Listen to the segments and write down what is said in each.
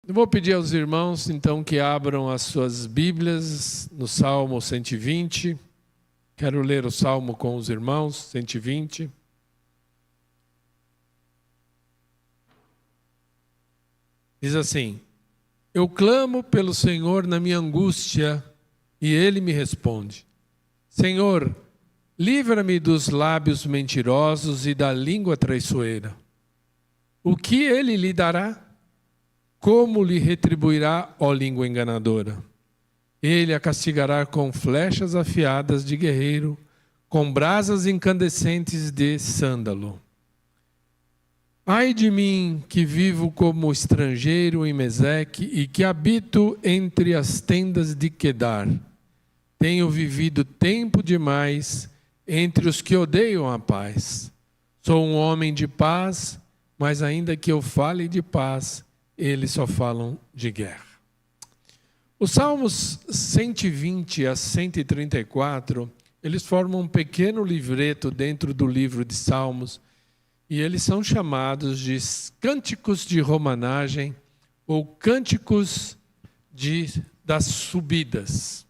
Eu vou pedir aos irmãos, então, que abram as suas Bíblias no Salmo 120. Quero ler o Salmo com os irmãos, 120. Diz assim: Eu clamo pelo Senhor na minha angústia, e Ele me responde. Senhor, livra-me dos lábios mentirosos e da língua traiçoeira. O que Ele lhe dará? Como lhe retribuirá, ó língua enganadora? Ele a castigará com flechas afiadas de guerreiro, com brasas incandescentes de sândalo. Ai de mim, que vivo como estrangeiro em Meseque e que habito entre as tendas de Quedar. Tenho vivido tempo demais entre os que odeiam a paz. Sou um homem de paz, mas ainda que eu fale de paz, eles só falam de guerra. Os Salmos 120 a 134, eles formam um pequeno livreto dentro do livro de Salmos, e eles são chamados de cânticos de romanagem ou cânticos das subidas.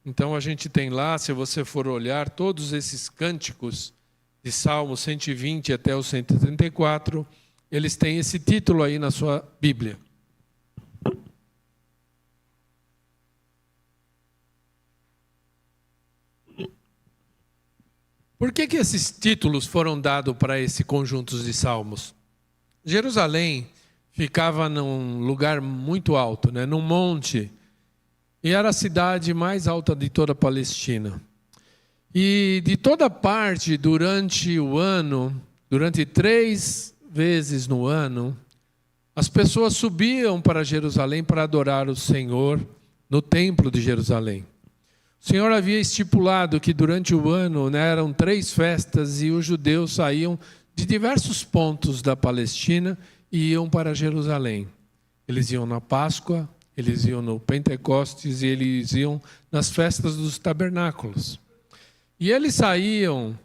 Então a gente tem lá, se você for olhar, todos esses cânticos de Salmo 120 até o 134, eles têm esse título aí na sua Bíblia. Por que esses títulos foram dados para esse conjunto de salmos? Jerusalém ficava num lugar muito alto, num monte, e era a cidade mais alta de toda a Palestina. E de toda parte, durante o ano, durante 3 vezes no ano, as pessoas subiam para Jerusalém para adorar o Senhor no templo de Jerusalém. O Senhor havia estipulado que durante o ano eram 3 festas e os judeus saíam de diversos pontos da Palestina e iam para Jerusalém. Eles iam na Páscoa, eles iam no Pentecostes e eles iam nas festas dos tabernáculos. E eles saíam,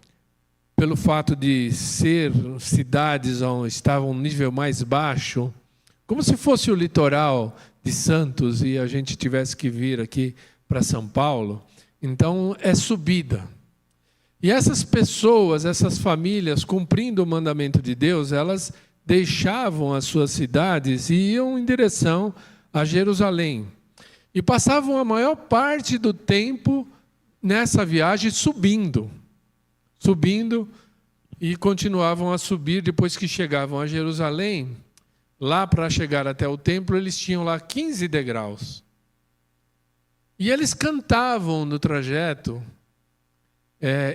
pelo fato de ser cidades onde estavam um nível mais baixo, como se fosse o litoral de Santos e a gente tivesse que vir aqui para São Paulo, então é subida. E essas pessoas, essas famílias, cumprindo o mandamento de Deus, elas deixavam as suas cidades e iam em direção a Jerusalém. E passavam a maior parte do tempo nessa viagem subindo e continuavam a subir depois que chegavam a Jerusalém. Lá para chegar até o templo, eles tinham lá 15 degraus. E eles cantavam no trajeto,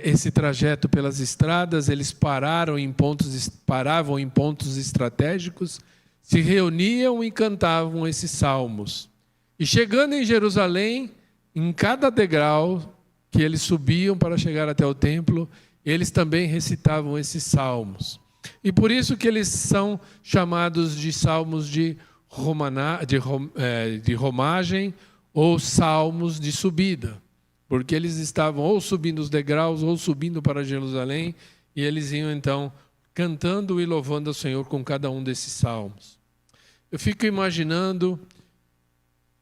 esse trajeto pelas estradas, eles paravam em pontos estratégicos, se reuniam e cantavam esses salmos. E chegando em Jerusalém, em cada degrau que eles subiam para chegar até o templo, eles também recitavam esses salmos. E por isso que eles são chamados de salmos de romagem ou salmos de subida, porque eles estavam ou subindo os degraus ou subindo para Jerusalém, e eles iam então cantando e louvando ao Senhor com cada um desses salmos. Eu fico imaginando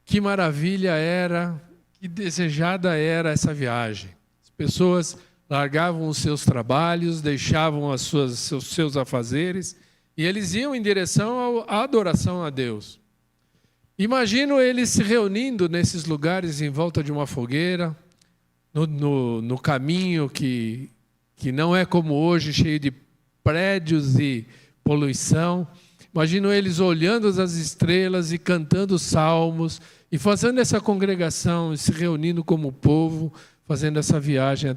que maravilha era, que desejada era essa viagem. As pessoas largavam os seus trabalhos, deixavam seus afazeres, e eles iam em direção à adoração a Deus. Imagino eles se reunindo nesses lugares em volta de uma fogueira, no caminho que não é como hoje, cheio de prédios e poluição. Imagino eles olhando as estrelas e cantando salmos e fazendo essa congregação, se reunindo como povo, fazendo essa viagem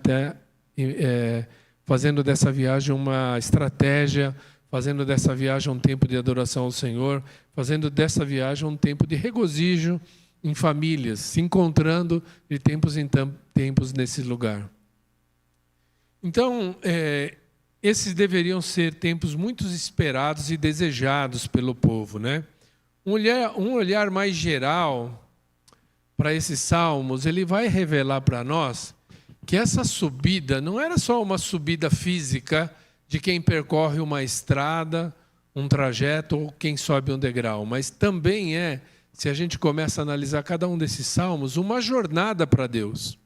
fazendo dessa viagem uma estratégia, fazendo dessa viagem um tempo de adoração ao Senhor, fazendo dessa viagem um tempo de regozijo em famílias, se encontrando de tempos em tempos nesse lugar. Então, esses deveriam ser tempos muito esperados e desejados pelo povo, Um olhar mais geral para esses salmos, ele vai revelar para nós que essa subida não era só uma subida física de quem percorre uma estrada um trajeto ou quem sobe um degrau, mas também é, se a gente começa a analisar cada um desses salmos, uma jornada para Deus.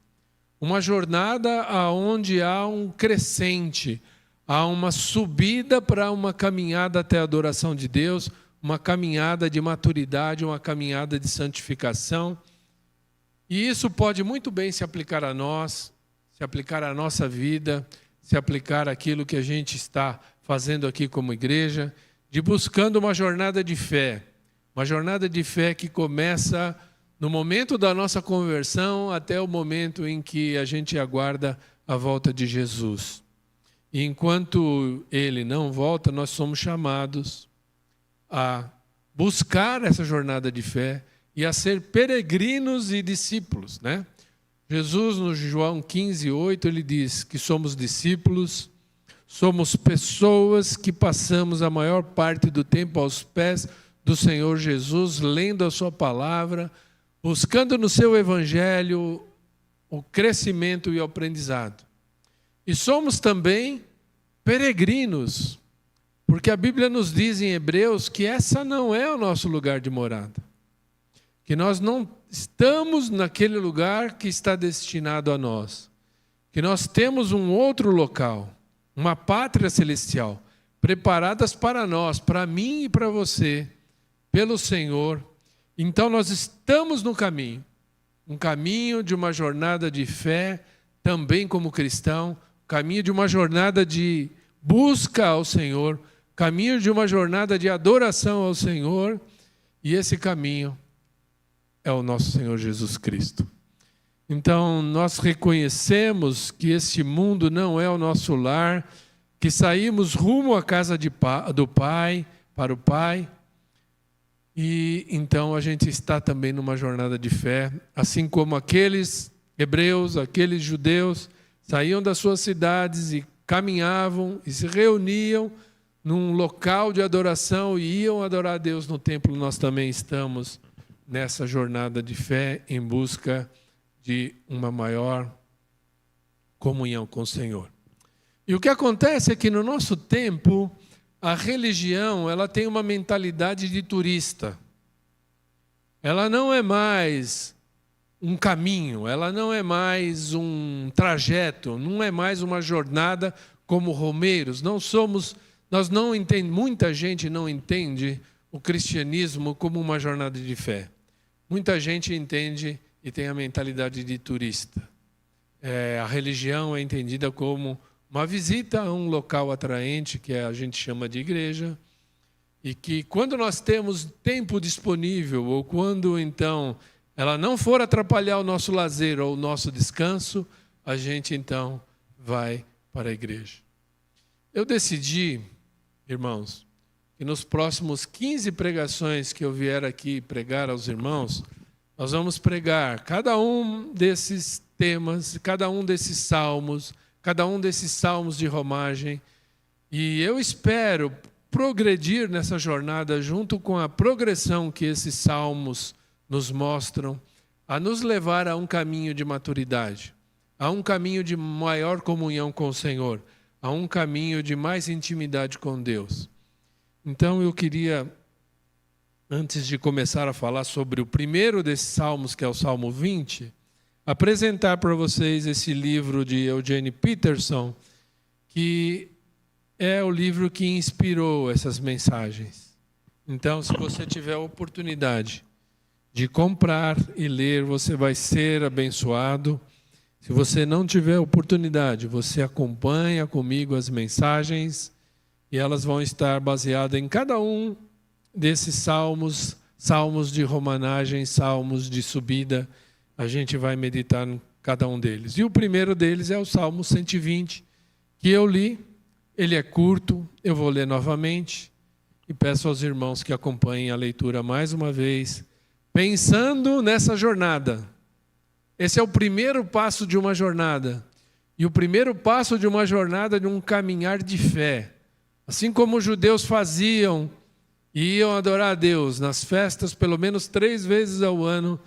Uma jornada aonde há um crescente, há uma subida para uma caminhada até a adoração de Deus, uma caminhada de maturidade, uma caminhada de santificação. E isso pode muito bem se aplicar a nós, se aplicar à nossa vida, se aplicar àquilo que a gente está fazendo aqui como igreja, de buscando uma jornada de fé. Uma jornada de fé que começa no momento da nossa conversão até o momento em que a gente aguarda a volta de Jesus. E enquanto Ele não volta, nós somos chamados a buscar essa jornada de fé e a ser peregrinos e discípulos, né? Jesus, no João 15:8, ele diz que somos discípulos, somos pessoas que passamos a maior parte do tempo aos pés do Senhor Jesus, lendo a sua palavra, buscando no seu evangelho o crescimento e o aprendizado. E somos também peregrinos, porque a Bíblia nos diz em Hebreus que essa não é o nosso lugar de morada. Que nós não estamos naquele lugar que está destinado a nós. Que nós temos um outro local, uma pátria celestial, preparadas para nós, para mim e para você, pelo Senhor. Então nós estamos no caminho, um caminho de uma jornada de fé, também como cristão, caminho de uma jornada de busca ao Senhor, caminho de uma jornada de adoração ao Senhor, e esse caminho é o nosso Senhor Jesus Cristo. Então nós reconhecemos que este mundo não é o nosso lar, que saímos rumo à casa do Pai, para o Pai, e então a gente está também numa jornada de fé, assim como aqueles hebreus, aqueles judeus, saíam das suas cidades e caminhavam e se reuniam num local de adoração e iam adorar a Deus no templo. Nós também estamos nessa jornada de fé em busca de uma maior comunhão com o Senhor. E o que acontece é que no nosso tempo a religião, ela tem uma mentalidade de turista. Ela não é mais um caminho, ela não é mais um trajeto, não é mais uma jornada como romeiros. Nós não entendemos, muita gente não entende o cristianismo como uma jornada de fé. Muita gente entende e tem a mentalidade de turista. A religião é entendida como uma visita a um local atraente, que a gente chama de igreja, e que quando nós temos tempo disponível, ou quando então ela não for atrapalhar o nosso lazer ou o nosso descanso, a gente então vai para a igreja. Eu decidi, irmãos, que nos próximos 15 pregações que eu vier aqui pregar aos irmãos, nós vamos pregar cada um desses temas, cada um desses salmos de romagem, e eu espero progredir nessa jornada junto com a progressão que esses salmos nos mostram, a nos levar a um caminho de maturidade, a um caminho de maior comunhão com o Senhor, a um caminho de mais intimidade com Deus. Então eu queria, antes de começar a falar sobre o primeiro desses salmos, que é o Salmo 20, apresentar para vocês esse livro de Eugene Peterson, que é o livro que inspirou essas mensagens. Então, se você tiver a oportunidade de comprar e ler, você vai ser abençoado. Se você não tiver a oportunidade, você acompanha comigo as mensagens e elas vão estar baseadas em cada um desses salmos, salmos de romanagem, salmos de subida. A gente vai meditar em cada um deles. E o primeiro deles é o Salmo 120, que eu li. Ele é curto, eu vou ler novamente. E peço aos irmãos que acompanhem a leitura mais uma vez, pensando nessa jornada. Esse é o primeiro passo de uma jornada. E o primeiro passo de uma jornada de um caminhar de fé. Assim como os judeus faziam e iam adorar a Deus nas festas pelo menos 3 vezes ao ano,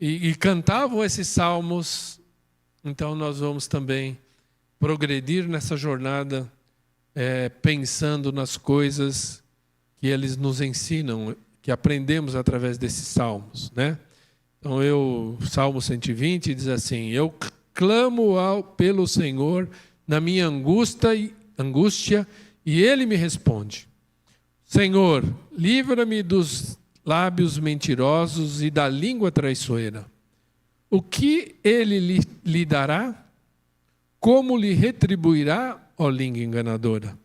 e cantavam esses salmos, então nós vamos também progredir nessa jornada, pensando nas coisas que eles nos ensinam, que aprendemos através desses salmos, né? Então, Salmo 120 diz assim: eu clamo pelo Senhor na minha angústia, e Ele me responde. Senhor, livra-me dos lábios mentirosos e da língua traiçoeira. O que Ele lhe dará? Como lhe retribuirá, ó língua enganadora?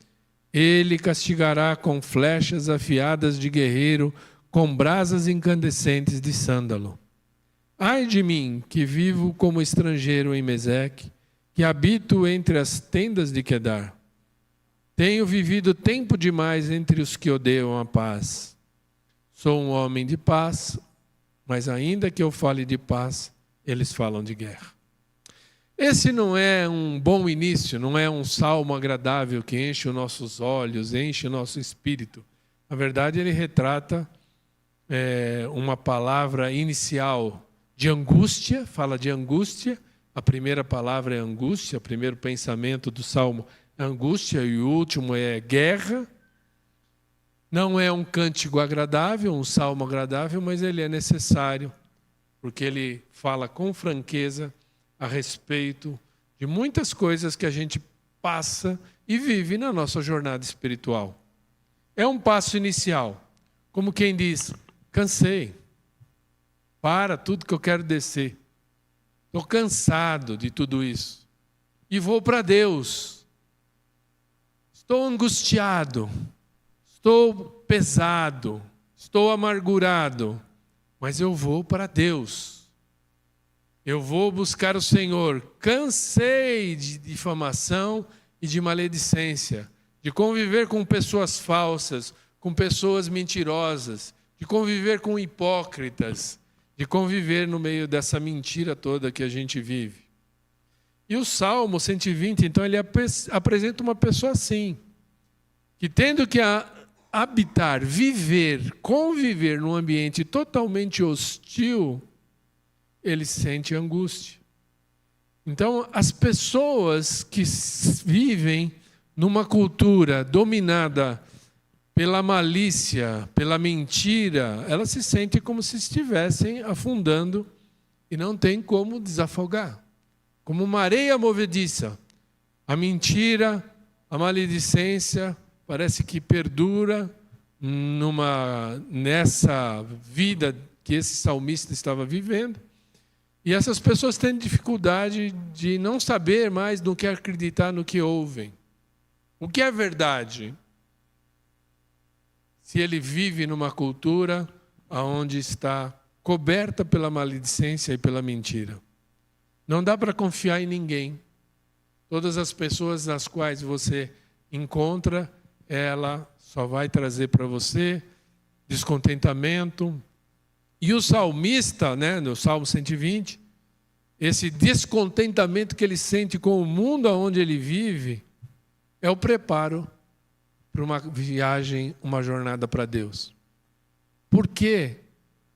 Ele castigará com flechas afiadas de guerreiro, com brasas incandescentes de sândalo. Ai de mim, que vivo como estrangeiro em Meseque, que habito entre as tendas de Quedar. Tenho vivido tempo demais entre os que odeiam a paz. Sou um homem de paz, mas ainda que eu fale de paz, eles falam de guerra. Esse não é um bom início, não é um salmo agradável que enche os nossos olhos, enche o nosso espírito. Na verdade, ele retrata uma palavra inicial de angústia, fala de angústia. A primeira palavra é angústia, o primeiro pensamento do salmo é angústia e o último é guerra. Não é um cântico agradável, um salmo agradável, mas ele é necessário, porque ele fala com franqueza a respeito de muitas coisas que a gente passa e vive na nossa jornada espiritual. É um passo inicial, como quem diz: cansei, para tudo que eu quero descer. Estou cansado de tudo isso e vou para Deus. Estou angustiado, estou pesado, estou amargurado, mas eu vou para Deus. Eu vou buscar o Senhor. Cansei de difamação e de maledicência, de conviver com pessoas falsas, com pessoas mentirosas, de conviver com hipócritas, de conviver no meio dessa mentira toda que a gente vive. E o Salmo 120, então, ele apresenta uma pessoa assim, que tendo que habitar, viver, conviver num ambiente totalmente hostil, ele sente angústia. Então, as pessoas que vivem numa cultura dominada pela malícia, pela mentira, elas se sentem como se estivessem afundando e não tem como desafogar. Como uma areia movediça. A mentira, a maledicência, parece que perdura nessa vida que esse salmista estava vivendo. E essas pessoas têm dificuldade de não saber mais no que acreditar, no que ouvem. O que é verdade? Se ele vive numa cultura onde está coberta pela maledicência e pela mentira. Não dá para confiar em ninguém. Todas as pessoas nas quais você encontra, ela só vai trazer para você descontentamento. E o salmista, no Salmo 120, esse descontentamento que ele sente com o mundo onde ele vive, é o preparo para uma viagem, uma jornada para Deus. Por quê?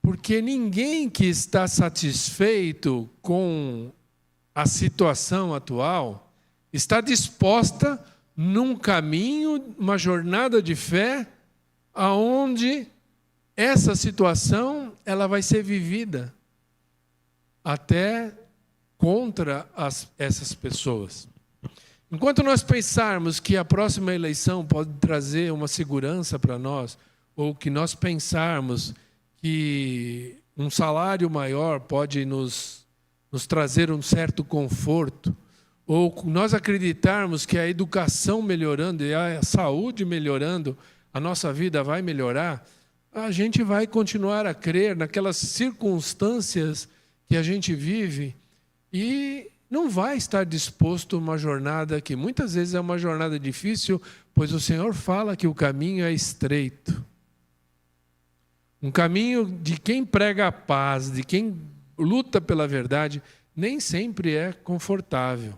Porque ninguém que está satisfeito com a situação atual está disposta num caminho, uma jornada de fé, aonde essa situação ela vai ser vivida até contra essas pessoas. Enquanto nós pensarmos que a próxima eleição pode trazer uma segurança para nós, ou que nós pensarmos que um salário maior pode nos trazer um certo conforto, ou nós acreditarmos que a educação melhorando e a saúde melhorando, a nossa vida vai melhorar, a gente vai continuar a crer naquelas circunstâncias que a gente vive e não vai estar disposto a uma jornada que muitas vezes é uma jornada difícil, pois o Senhor fala que o caminho é estreito. Um caminho de quem prega a paz, de quem luta pela verdade, nem sempre é confortável.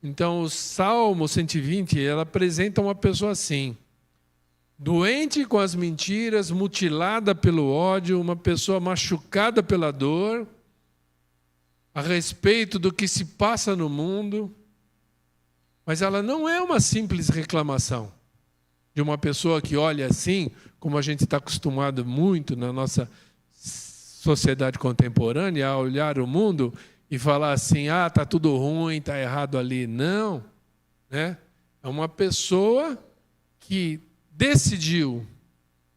Então, o Salmo 120, ela apresenta uma pessoa assim, doente com as mentiras, mutilada pelo ódio, uma pessoa machucada pela dor, a respeito do que se passa no mundo, mas ela não é uma simples reclamação. de uma pessoa que olha assim, como a gente está acostumado muito na nossa sociedade contemporânea, a olhar o mundo e falar assim, está tudo ruim, está errado ali. Não, né? É uma pessoa que decidiu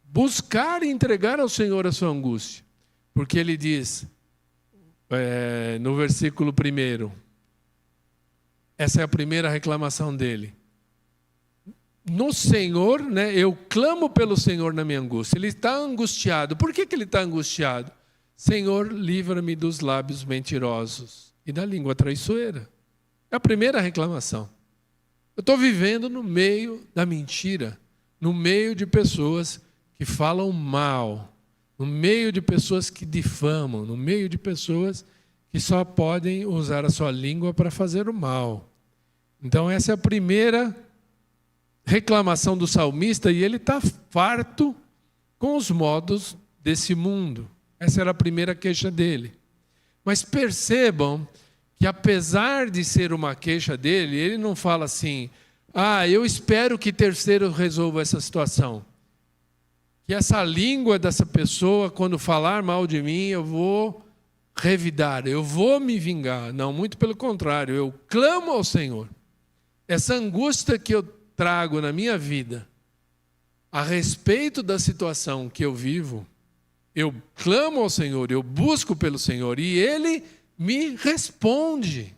buscar e entregar ao Senhor a sua angústia. Porque ele diz, no versículo 1, essa é a primeira reclamação dele. No Senhor, né, eu clamo pelo Senhor na minha angústia. Ele está angustiado. Por que ele está angustiado? Senhor, livra-me dos lábios mentirosos e da língua traiçoeira. É a primeira reclamação. Eu estou vivendo no meio da mentira, no meio de pessoas que falam mal, no meio de pessoas que difamam, no meio de pessoas que só podem usar a sua língua para fazer o mal. Então essa é a primeira reclamação do salmista, e ele está farto com os modos desse mundo. Essa era a primeira queixa dele. Mas percebam que, apesar de ser uma queixa dele, ele não fala assim, eu espero que terceiro resolva essa situação. Que essa língua dessa pessoa, quando falar mal de mim, eu vou revidar, eu vou me vingar. Não, muito pelo contrário, eu clamo ao Senhor. Essa angústia que eu trago na minha vida a respeito da situação que eu vivo, eu clamo ao Senhor, eu busco pelo Senhor e Ele me responde.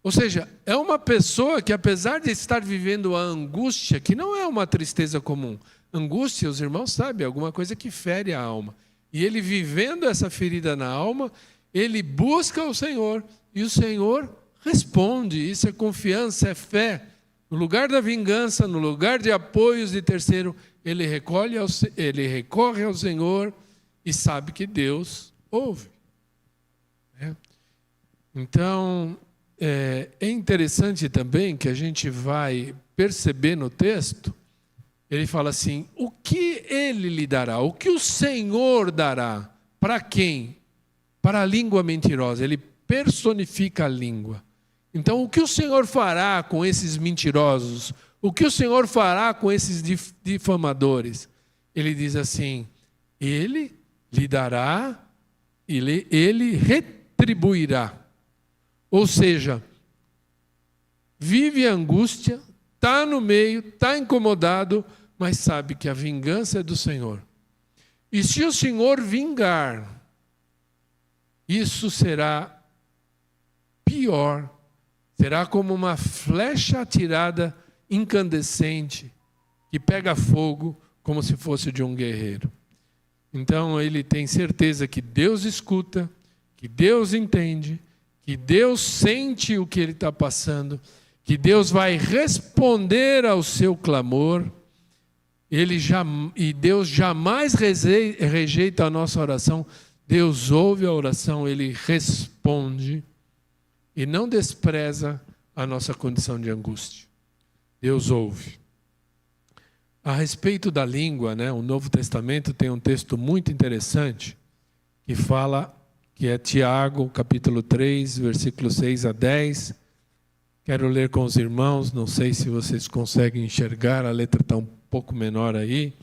Ou seja, é uma pessoa que, apesar de estar vivendo a angústia, que não é uma tristeza comum, angústia, os irmãos sabem, é alguma coisa que fere a alma. E ele, vivendo essa ferida na alma, ele busca o Senhor e o Senhor responde. Isso é confiança, é fé. No lugar da vingança, no lugar de apoios de terceiro, ele recorre ao Senhor e sabe que Deus ouve. Então, é interessante também que a gente vai perceber no texto, ele fala assim, o que ele lhe dará? O que o Senhor dará? Para quem? Para a língua mentirosa. Ele personifica a língua. Então, o que o Senhor fará com esses mentirosos? O que o Senhor fará com esses difamadores? Ele diz assim, Ele lhe dará, Ele retribuirá. Ou seja, vive a angústia, está no meio, está incomodado, mas sabe que a vingança é do Senhor. E se o Senhor vingar, isso será pior. Será como uma flecha atirada incandescente, que pega fogo como se fosse de um guerreiro. Então ele tem certeza que Deus escuta, que Deus entende, que Deus sente o que ele está passando, que Deus vai responder ao seu clamor. E Deus jamais rejeita a nossa oração. Deus ouve a oração, Ele responde. E não despreza a nossa condição de angústia. Deus ouve. A respeito da língua, né, o Novo Testamento tem um texto muito interessante que fala, que é Tiago, capítulo 3, versículos 6 a 10. Quero ler com os irmãos, não sei se vocês conseguem enxergar, a letra está um pouco menor aí,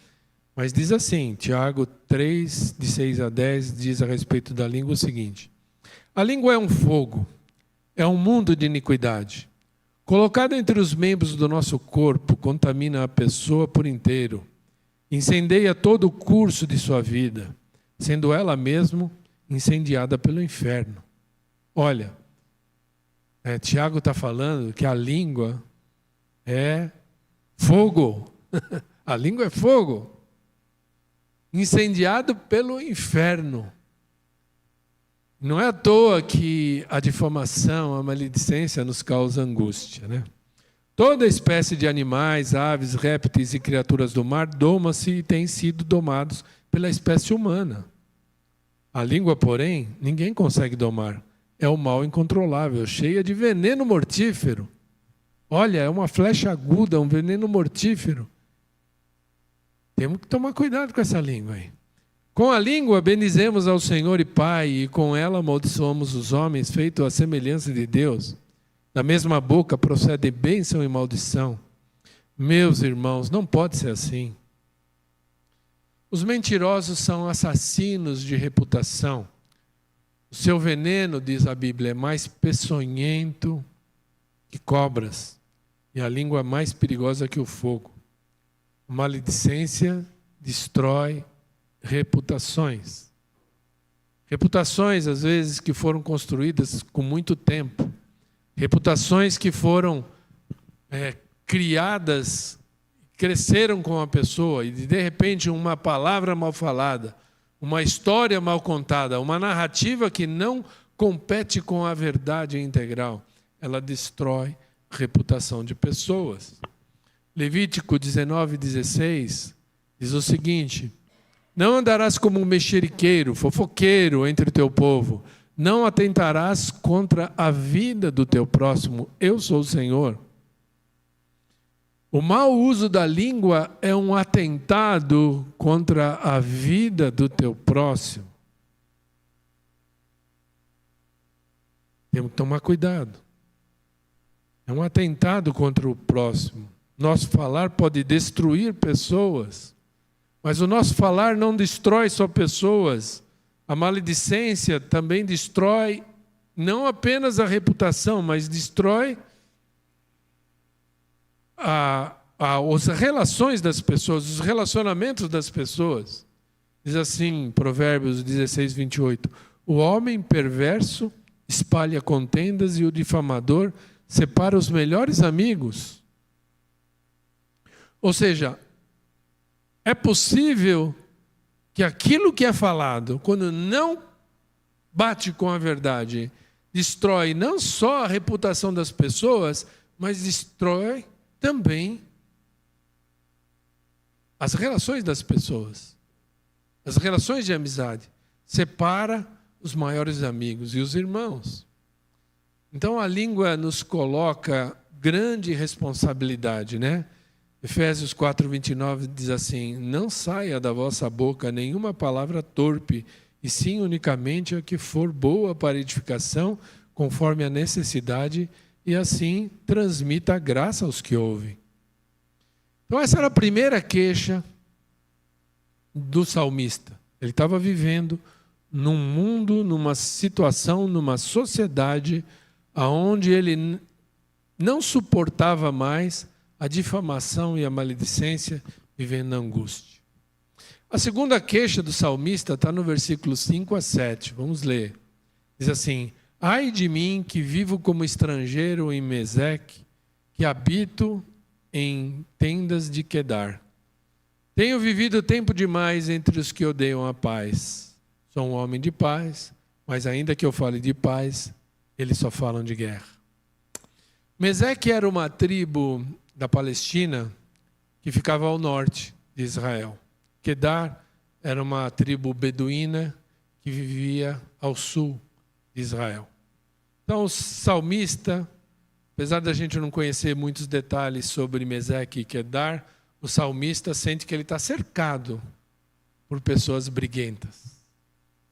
mas diz assim, Tiago 3, de 6 a 10, diz a respeito da língua o seguinte: a língua é um fogo, é um mundo de iniquidade. Colocada entre os membros do nosso corpo, contamina a pessoa por inteiro. Incendeia todo o curso de sua vida, sendo ela mesma incendiada pelo inferno. Olha, Tiago está falando que a língua é fogo. A língua é fogo. Incendiado pelo inferno. Não é à toa que a difamação, a maledicência nos causa angústia, né? Toda espécie de animais, aves, répteis e criaturas do mar doma-se e têm sido domados pela espécie humana. A língua, porém, ninguém consegue domar. É um mal incontrolável, cheia de veneno mortífero. Olha, é uma flecha aguda, um veneno mortífero. Temos que tomar cuidado com essa língua aí. Com a língua bendizemos ao Senhor e Pai, e com ela amaldiçoamos os homens, feito à semelhança de Deus. Da mesma boca procede bênção e maldição. Meus irmãos, não pode ser assim. Os mentirosos são assassinos de reputação. O seu veneno, diz a Bíblia, é mais peçonhento que cobras, e a língua é mais perigosa que o fogo. A maledicência destrói reputações. Reputações, às vezes, que foram construídas com muito tempo. Reputações que foram criadas, cresceram com a pessoa, e de repente uma palavra mal falada, uma história mal contada, uma narrativa que não compete com a verdade integral, ela destrói a reputação de pessoas. Levítico 19:16 diz o seguinte: não andarás como um mexeriqueiro, fofoqueiro entre o teu povo, não atentarás contra a vida do teu próximo, eu sou o Senhor. O mau uso da língua é um atentado contra a vida do teu próximo. Temos que tomar cuidado. É um atentado contra o próximo. Nosso falar pode destruir pessoas, mas o nosso falar não destrói só pessoas. A maledicência também destrói não apenas a reputação, mas destrói as relações das pessoas, os relacionamentos das pessoas. Diz assim, Provérbios 16:28, o homem perverso espalha contendas e o difamador separa os melhores amigos. Ou seja, é possível que aquilo que é falado, quando não bate com a verdade, destrói não só a reputação das pessoas, mas destrói também as relações das pessoas, as relações de amizade. Separa os maiores amigos e os irmãos. Então a língua nos coloca grande responsabilidade, né? Efésios 4:29 diz assim: não saia da vossa boca nenhuma palavra torpe, e sim unicamente a que for boa para edificação, conforme a necessidade, e assim transmita a graça aos que ouvem. Então essa era a primeira queixa do salmista. Ele estava vivendo num mundo, numa situação, numa sociedade onde ele não suportava mais a difamação e a maledicência, vivendo na angústia. A segunda queixa do salmista está no versículo 5-7. Vamos ler. Diz assim: ai de mim que vivo como estrangeiro em Meseque, que habito em tendas de Quedar. Tenho vivido tempo demais entre os que odeiam a paz. Sou um homem de paz, mas ainda que eu fale de paz, eles só falam de guerra. Meseque era uma tribo da Palestina que ficava ao norte de Israel. Quedar era uma tribo beduína que vivia ao sul de Israel. Então o salmista, apesar da gente não conhecer muitos detalhes sobre Meseque e Quedar, o salmista sente que ele está cercado por pessoas briguentas,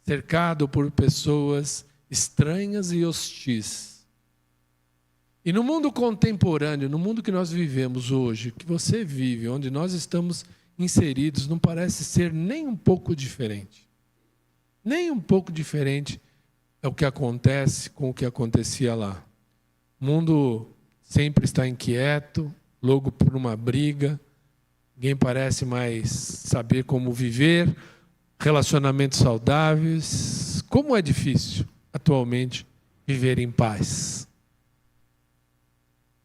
cercado por pessoas estranhas e hostis. E no mundo contemporâneo, no mundo que nós vivemos hoje, que você vive, onde nós estamos inseridos, não parece ser nem um pouco diferente. Nem um pouco diferente é o que acontece com o que acontecia lá. O mundo sempre está inquieto, louco por uma briga, ninguém parece mais saber como viver, relacionamentos saudáveis. Como é difícil, atualmente, viver em paz.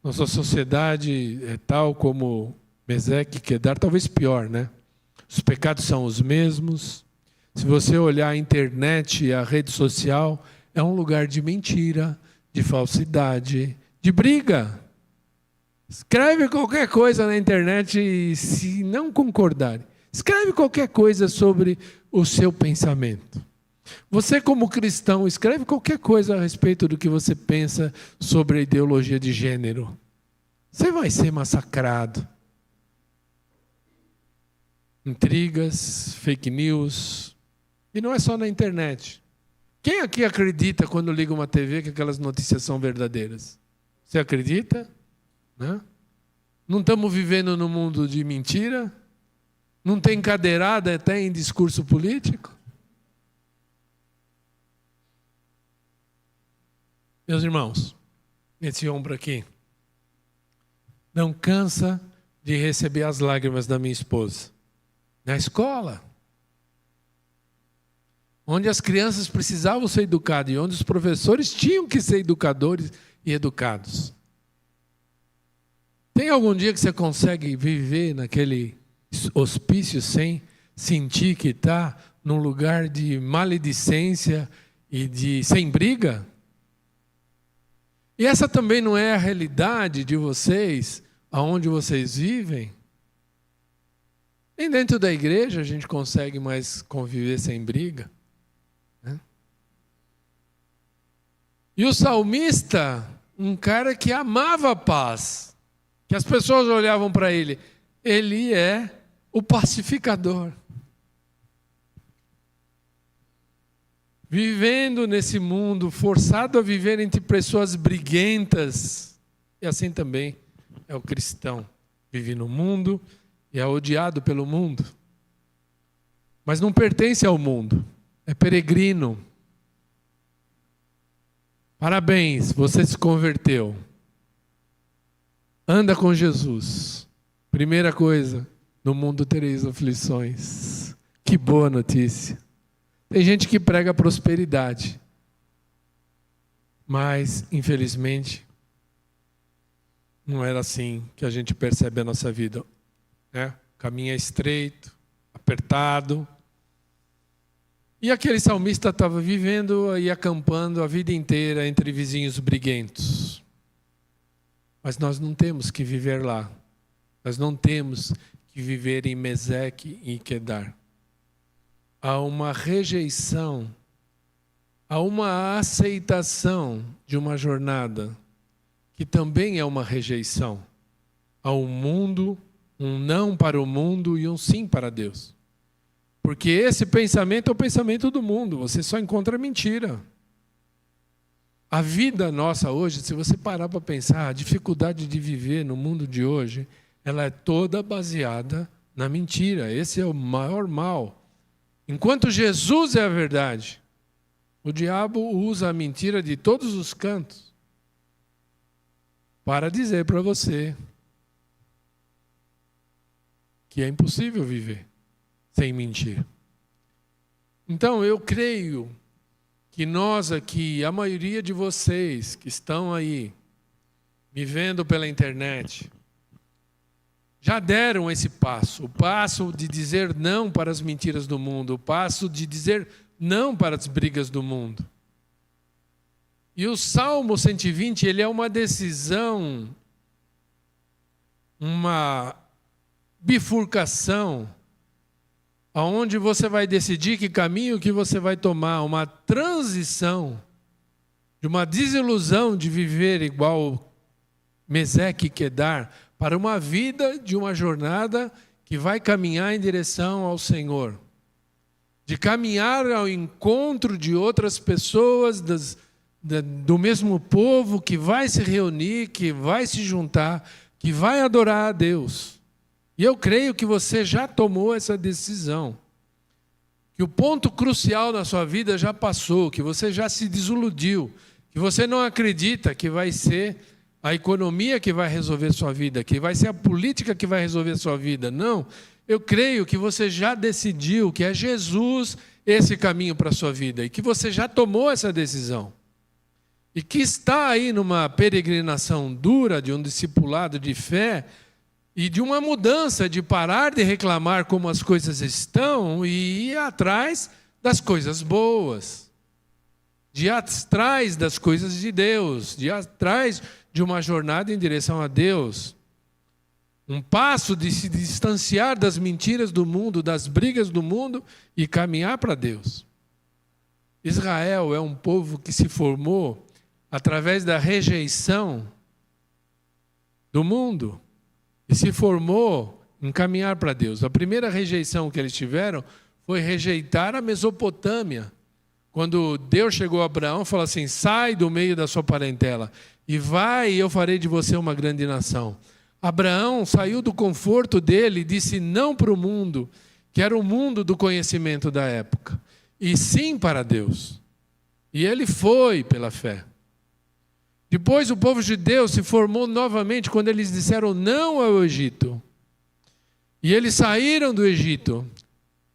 Nossa sociedade é tal como Meseque e Quedar, talvez pior, né? Os pecados são os mesmos. Se você olhar a internet e a rede social, é um lugar de mentira, de falsidade, de briga. Escreve qualquer coisa na internet e, se não concordar, escreve qualquer coisa sobre o seu pensamento. Você, como cristão, escreve qualquer coisa a respeito do que você pensa sobre a ideologia de gênero. Você vai ser massacrado. Intrigas, fake news. E não é só na internet. Quem aqui acredita, quando liga uma TV, que aquelas notícias são verdadeiras? Você acredita? Né? Não estamos vivendo num mundo de mentira? Não tem cadeirada até em discurso político? Meus irmãos, esse ombro aqui não cansa de receber as lágrimas da minha esposa. Na escola, onde as crianças precisavam ser educadas e onde os professores tinham que ser educadores e educados. Tem algum dia que você consegue viver naquele hospício sem sentir que está num lugar de maledicência e sem briga? E essa também não é a realidade de vocês, aonde vocês vivem? Nem dentro da igreja a gente consegue mais conviver sem briga. Né? E o salmista, um cara que amava a paz, que as pessoas olhavam para ele, ele é o pacificador. Vivendo nesse mundo, forçado a viver entre pessoas briguentas, e assim também é o cristão. Vive no mundo e é odiado pelo mundo. Mas não pertence ao mundo, é peregrino. Parabéns, você se converteu. Anda com Jesus. Primeira coisa, no mundo tereis aflições. Que boa notícia. Tem gente que prega prosperidade, mas, infelizmente, não era assim que a gente percebe a nossa vida. Né? O caminho é estreito, apertado. E aquele salmista estava vivendo e acampando a vida inteira entre vizinhos briguentos. Mas nós não temos que viver lá. Nós não temos que viver em Meseque e Quedar. Há uma rejeição, há uma aceitação de uma jornada que também é uma rejeição. Há um mundo, um não para o mundo e um sim para Deus. Porque esse pensamento é o pensamento do mundo, você só encontra mentira. A vida nossa hoje, se você parar para pensar, a dificuldade de viver no mundo de hoje, ela é toda baseada na mentira. Esse é o maior mal. Enquanto Jesus é a verdade, o diabo usa a mentira de todos os cantos para dizer para você que é impossível viver sem mentir. Então eu creio que nós aqui, a maioria de vocês que estão aí, me vendo pela internet, já deram esse passo, o passo de dizer não para as mentiras do mundo, o passo de dizer não para as brigas do mundo. E o Salmo 120, ele é uma decisão, uma bifurcação, aonde você vai decidir que caminho que você vai tomar, uma transição de uma desilusão de viver igual Meseque e Quedar, para uma vida de uma jornada que vai caminhar em direção ao Senhor. De caminhar ao encontro de outras pessoas do mesmo povo que vai se reunir, que vai se juntar, que vai adorar a Deus. E eu creio que você já tomou essa decisão. Que o ponto crucial na sua vida já passou, que você já se desiludiu, que você não acredita que vai ser a economia que vai resolver sua vida, que vai ser a política que vai resolver sua vida. Não, eu creio que você já decidiu que é Jesus esse caminho para a sua vida e que você já tomou essa decisão. E que está aí numa peregrinação dura de um discipulado de fé e de uma mudança de parar de reclamar como as coisas estão e ir atrás das coisas boas. De ir atrás das coisas de Deus, de ir atrás de uma jornada em direção a Deus. Um passo de se distanciar das mentiras do mundo, das brigas do mundo e caminhar para Deus. Israel é um povo que se formou através da rejeição do mundo e se formou em caminhar para Deus. A primeira rejeição que eles tiveram foi rejeitar a Mesopotâmia. Quando Deus chegou a Abraão e falou assim, sai do meio da sua parentela e vai e eu farei de você uma grande nação. Abraão saiu do conforto dele e disse não para o mundo, que era o mundo do conhecimento da época, e sim para Deus. E ele foi pela fé. Depois o povo judeu se formou novamente quando eles disseram não ao Egito. E eles saíram do Egito.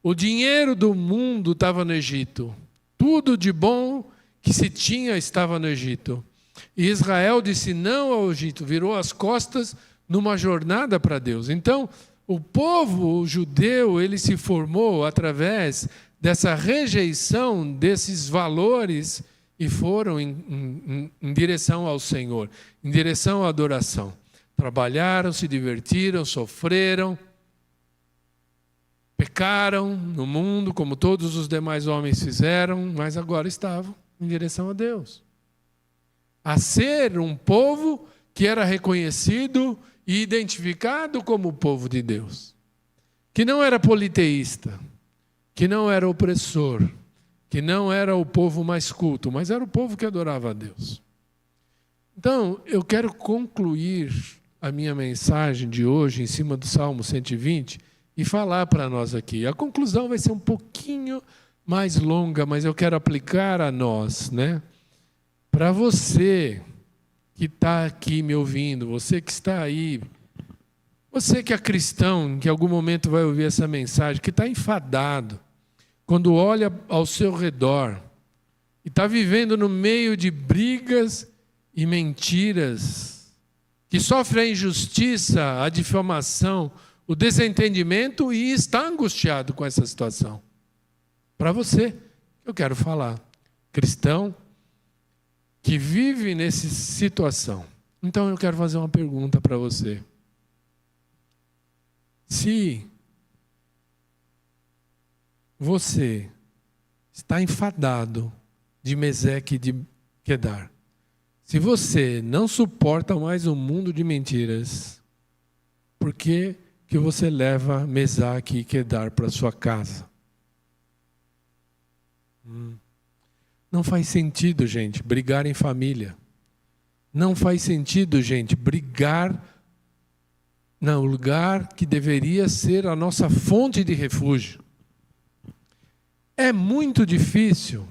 O dinheiro do mundo estava no Egito. Tudo de bom que se tinha estava no Egito. E Israel disse não ao Egito, virou as costas numa jornada para Deus. Então, o povo judeu, ele se formou através dessa rejeição desses valores e foram em direção ao Senhor, em direção à adoração. Trabalharam, se divertiram, sofreram, pecaram no mundo, como todos os demais homens fizeram, mas agora estavam em direção a Deus. A ser um povo que era reconhecido e identificado como o povo de Deus. Que não era politeísta, que não era opressor, que não era o povo mais culto, mas era o povo que adorava a Deus. Então, eu quero concluir a minha mensagem de hoje em cima do Salmo 120 e falar para nós aqui. A conclusão vai ser um pouquinho mais longa, mas eu quero aplicar a nós, né? Para você que está aqui me ouvindo, você que está aí, você que é cristão, que em algum momento vai ouvir essa mensagem, que está enfadado, quando olha ao seu redor e está vivendo no meio de brigas e mentiras, que sofre a injustiça, a difamação, o desentendimento e está angustiado com essa situação. Para você, eu quero falar, cristão que vive nessa situação. Então eu quero fazer uma pergunta para você. Se você está enfadado de Meseque e de Quedar, se você não suporta mais um mundo de mentiras, por que você leva Meseque e Quedar para sua casa? Não faz sentido, gente, brigar em família. Não faz sentido, gente, brigar no lugar que deveria ser a nossa fonte de refúgio. É muito difícil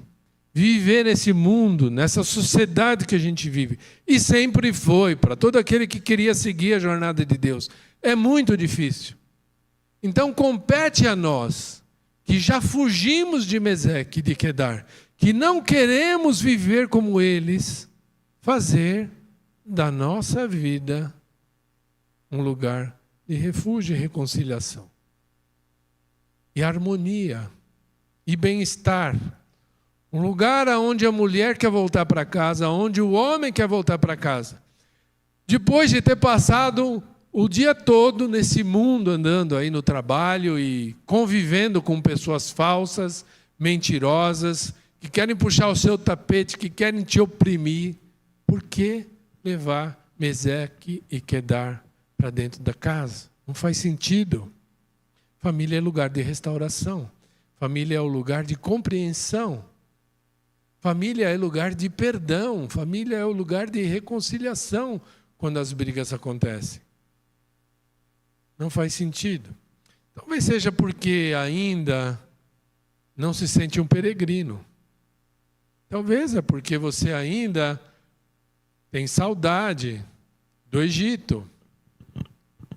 viver nesse mundo, nessa sociedade que a gente vive. E sempre foi, para todo aquele que queria seguir a jornada de Deus. É muito difícil. Então compete a nós, que já fugimos de Meseque e de Quedar, que não queremos viver como eles, fazer da nossa vida um lugar de refúgio e reconciliação. E harmonia, e bem-estar. Um lugar onde a mulher quer voltar para casa, onde o homem quer voltar para casa. Depois de ter passado o dia todo nesse mundo, andando aí no trabalho e convivendo com pessoas falsas, mentirosas, que querem puxar o seu tapete, que querem te oprimir, por que levar Meseque e Quedar para dentro da casa? Não faz sentido. Família é lugar de restauração. Família é o lugar de compreensão. Família é lugar de perdão. Família é o lugar de reconciliação quando as brigas acontecem. Não faz sentido. Talvez seja porque ainda não se sente um peregrino. Talvez é porque você ainda tem saudade do Egito,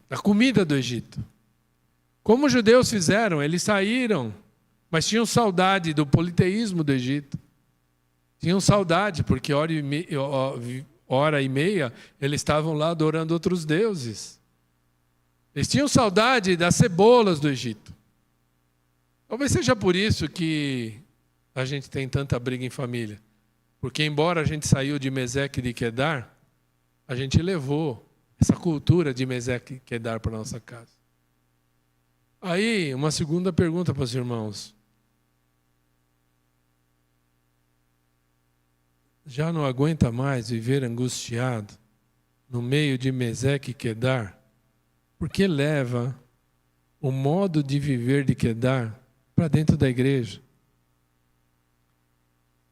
da comida do Egito. Como os judeus fizeram, eles saíram, mas tinham saudade do politeísmo do Egito. Tinham saudade, porque hora e meia eles estavam lá adorando outros deuses. Eles tinham saudade das cebolas do Egito. Talvez seja por isso que a gente tem tanta briga em família. Porque embora a gente saiu de Meseque e de Quedar, a gente levou essa cultura de Meseque e Quedar para a nossa casa. Aí, uma segunda pergunta para os irmãos. Já não aguenta mais viver angustiado no meio de Meseque e Quedar? Porque leva o modo de viver de Quedar para dentro da igreja?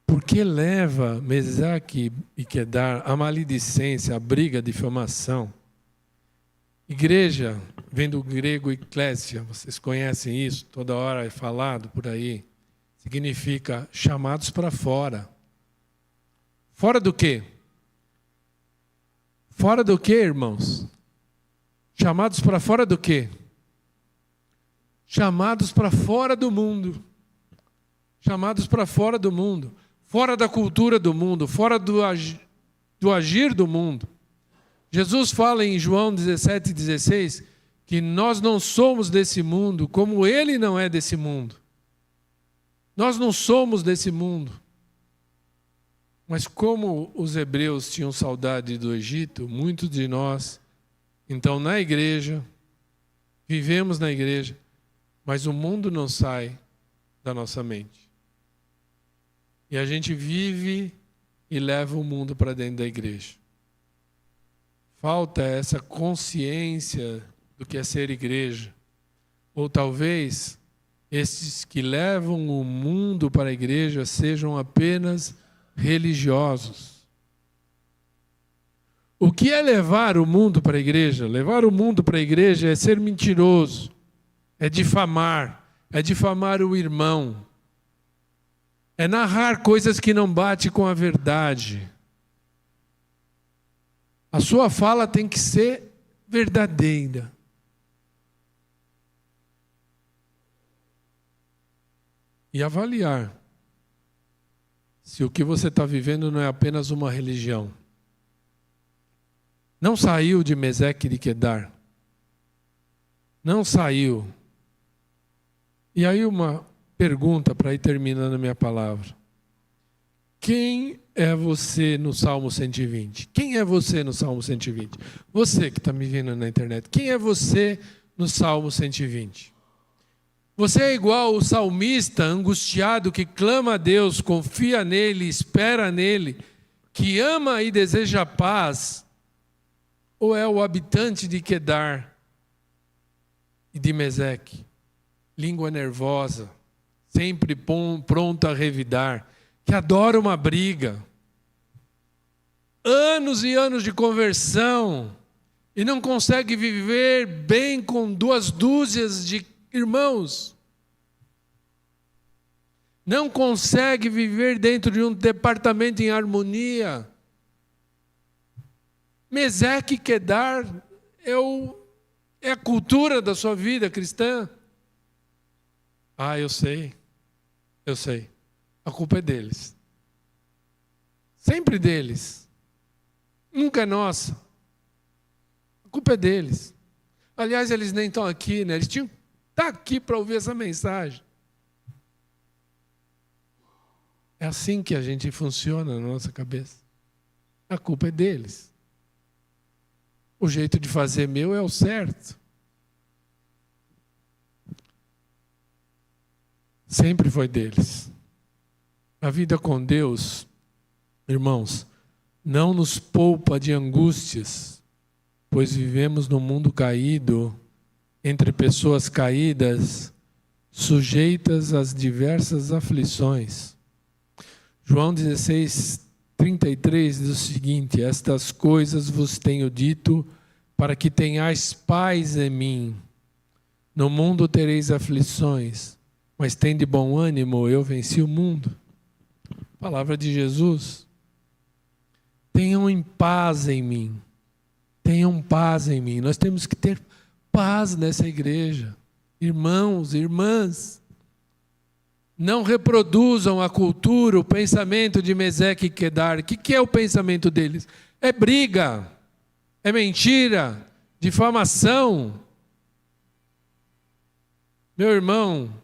Porque leva Meseque e Quedar a maledicência, a briga, a difamação? Igreja vem do grego eklésia, vocês conhecem isso, toda hora é falado por aí. Significa chamados para fora. Fora do quê? Fora do quê, irmãos? Chamados para fora do quê? Chamados para fora do mundo. Chamados para fora do mundo. Fora da cultura do mundo, fora do agir do mundo. Jesus fala em João 17,16 que nós não somos desse mundo, como Ele não é desse mundo. Nós não somos desse mundo. Mas como os hebreus tinham saudade do Egito, muitos de nós, então na igreja, vivemos na igreja, mas o mundo não sai da nossa mente. E a gente vive e leva o mundo para dentro da igreja. Falta essa consciência do que é ser igreja. Ou talvez esses que levam o mundo para a igreja sejam apenas religiosos. O que é levar o mundo para a igreja? Levar o mundo para a igreja é ser mentiroso, é difamar o irmão, é narrar coisas que não batem com a verdade. A sua fala tem que ser verdadeira. E avaliar se o que você está vivendo não é apenas uma religião. Não saiu de Meseque e de Quedar. Não saiu. E aí uma pergunta para ir terminando a minha palavra. Quem é você no Salmo 120? Quem é você no Salmo 120? Você que está me vendo na internet. Quem é você no Salmo 120? Você é igual o salmista angustiado que clama a Deus, confia nele, espera nele, que ama e deseja paz? Ou é o habitante de Quedar e de Meseque, língua nervosa, sempre pronto a revidar, que adora uma briga, anos e anos de conversão, e não consegue viver bem com 2 dúzias de irmãos? Não consegue viver dentro de um departamento em harmonia? Meseque e Quedar é a cultura da sua vida cristã? Ah, eu sei. A culpa é deles. Sempre deles. Nunca é nossa. A culpa é deles. Aliás, eles nem estão aqui, né? Eles tinham que estar aqui para ouvir essa mensagem. É assim que a gente funciona na nossa cabeça. A culpa é deles. O jeito de fazer meu é o certo. Sempre foi deles. A vida com Deus, irmãos, não nos poupa de angústias, pois vivemos num mundo caído, entre pessoas caídas, sujeitas às diversas aflições. João 16:33 diz o seguinte: estas coisas vos tenho dito, para que tenhais paz em mim. No mundo tereis aflições, mas tende bom ânimo, eu venci o mundo. Palavra de Jesus. Tenham paz em mim. Tenham paz em mim. Nós temos que ter paz nessa igreja. Irmãos, irmãs, não reproduzam a cultura, o pensamento de Meseque e Quedar. O que é o pensamento deles? É briga, é mentira, difamação. Meu irmão,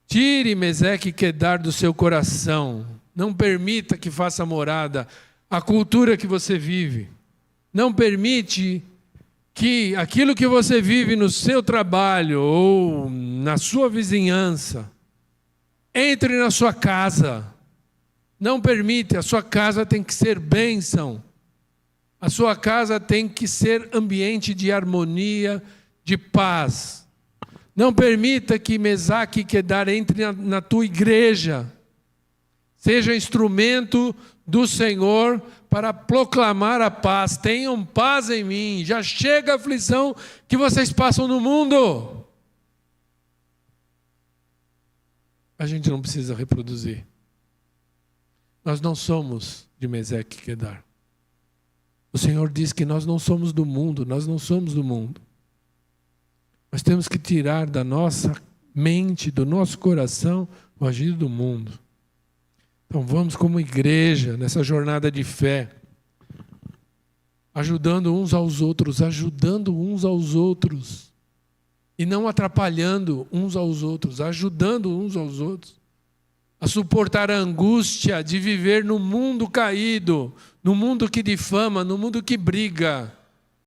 tire Meseque e Quedar do seu coração. Não permita que faça morada a cultura que você vive. Não permite que aquilo que você vive no seu trabalho ou na sua vizinhança entre na sua casa. Não permite. A sua casa tem que ser bênção. A sua casa tem que ser ambiente de harmonia, de paz. Não permita que Meseque e Quedar entre na tua igreja. Seja instrumento do Senhor para proclamar a paz. Tenham paz em mim. Já chega a aflição que vocês passam no mundo. A gente não precisa reproduzir. Nós não somos de Meseque e Quedar. O Senhor diz que nós não somos do mundo, nós não somos do mundo. Nós temos que tirar da nossa mente, do nosso coração, o agir do mundo. Então vamos como igreja, nessa jornada de fé, ajudando uns aos outros, e não atrapalhando uns aos outros, ajudando uns aos outros, a suportar a angústia de viver no mundo caído, no mundo que difama, no mundo que briga.